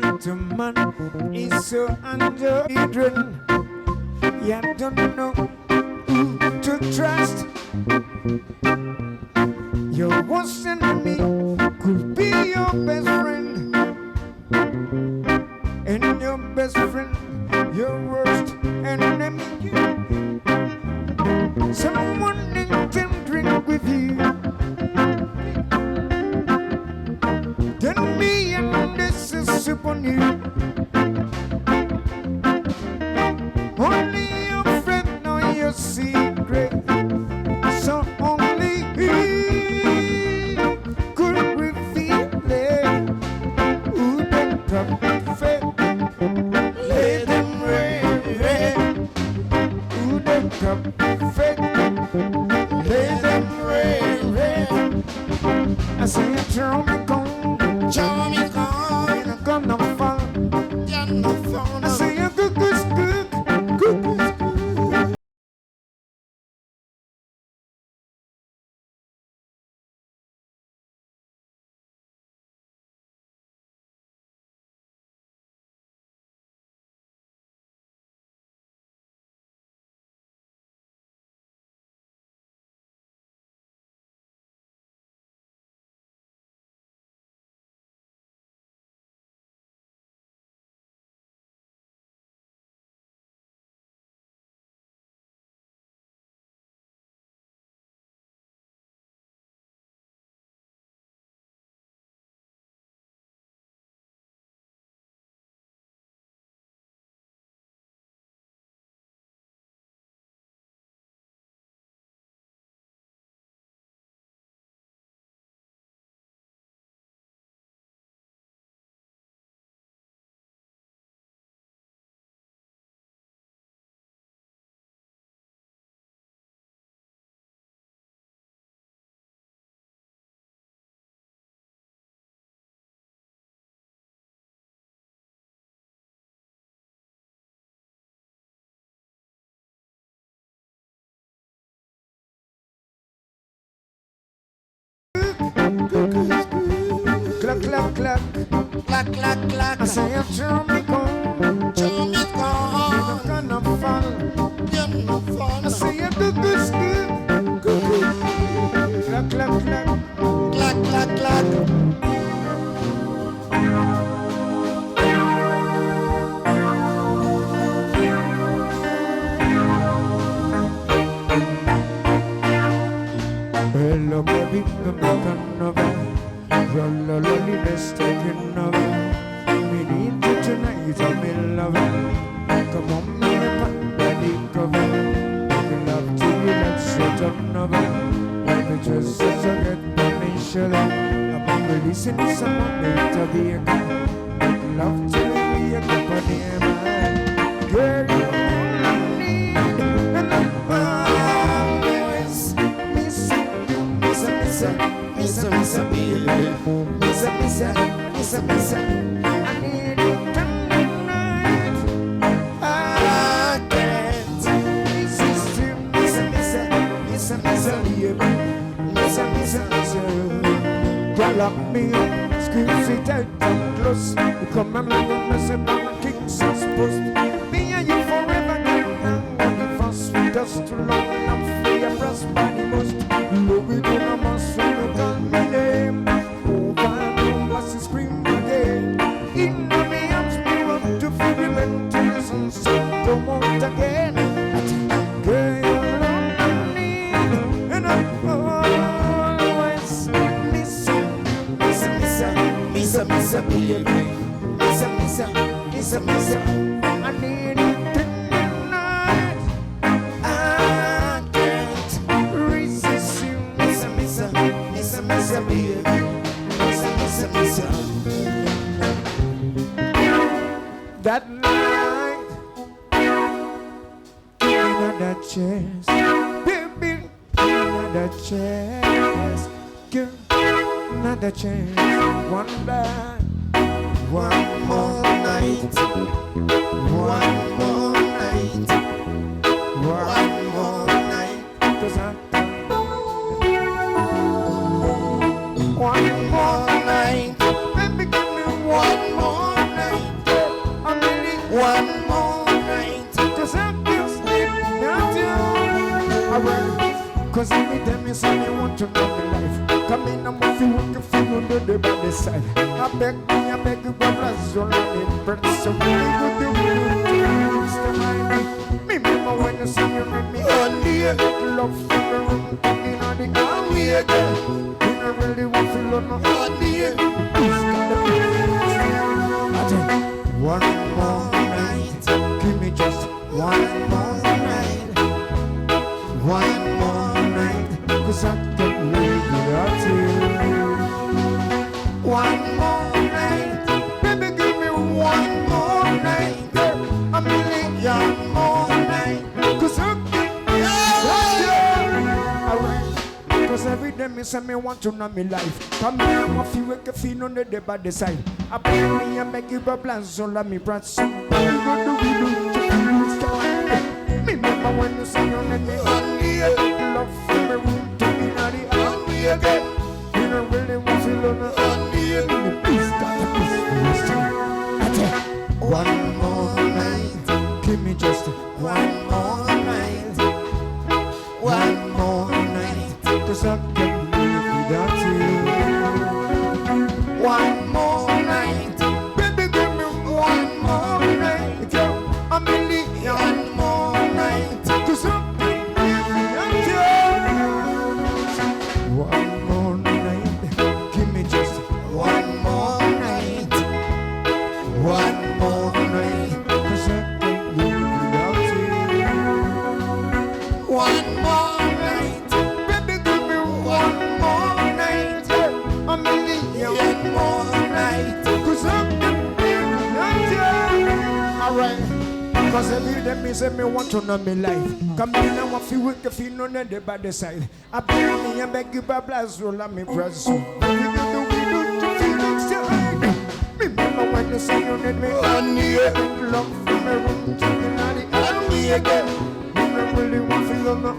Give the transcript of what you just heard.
man to man is so under children. You don't know who to trust. Your worst enemy could be your best friend, and your best friend your worst enemy. Someone can drink with you, then me and this is upon you. Only your friend know your secret, so only he could reveal it. Who then come faith, let them rain. Who then come faith, let them rain. I say throw me come, and I'm gonna fall. I say a good. Clack, clack, clack. Clack, clack, clack. I say I'm gone. I'm gonna fall. I say I'm good. Clack, clack, clack. Clack, clack, clack. Hello, baby, the broken over. Your loneliness taking over. We need you tonight, I'm in love. Come on, me up on the cover. Make love to you, let's shut up over. Maybe just as I get permission, I'm releasing someone to be a girl. Make love to be a company, man. Girl, you need and I'm always missing you, missing. Missa, baby. Missa. I need you tonight. I can't resist you. Missa, baby. Missa. Girl, lock me up, squeeze it tight and close. You come and let me mess up on my king's post. Me and you forever, girl. Now we fuss with us too long. I'm free, I press by the most. Love it on a must when you call my name. Over and over, she scream again. In my arms, me want to feel the mentors and so come out again. Girl, you're all I need, and I'm always missing you. Missa, baby. Missa. I need you tonight. I can't resist you. Missa, baby. Missa. That night, another chance, baby, another chance, girl, another chance, one more night, one more night, 'cause one more night, baby, give me one more night. beg you, brothers, you're not impressed. So really good to me, mama, when you see you with me, honey, love for the room, in on the army again. You don't really want to love no honey. One more night, give me just one more night. One more night, 'cause I can't live without you. One more night, baby, give me one more night. A million more nights, 'cause I can't live without you. Alright, 'cause every day me say me want to know me life. Come here, I feel like a fiend on the by the side. I beg me and beg you for plans, so let me press some. Remember when you say you let me honey, love for me room to be not the honey again. You don't really want to love the honey again. Please got to one more night, give me just one more night. One more night, 'cause I can't live without you. One more night, baby, give me one more night. A million more nights, 'cause I can't live without you. One more night, give me just one more night. One more night, 'cause I can't live without you. One more night, baby, give me one more night. A million more nights, 'cause I can't live without you. Alright, 'cause every day me say me want to know me life. Come in and I feel with the feet on the by the side. I beg me and beg you for blast roll on me press. We do the we do to feel it's so high. Remember when you say you need me honey, love from the room to the night, and me again. You don't really want to feel on the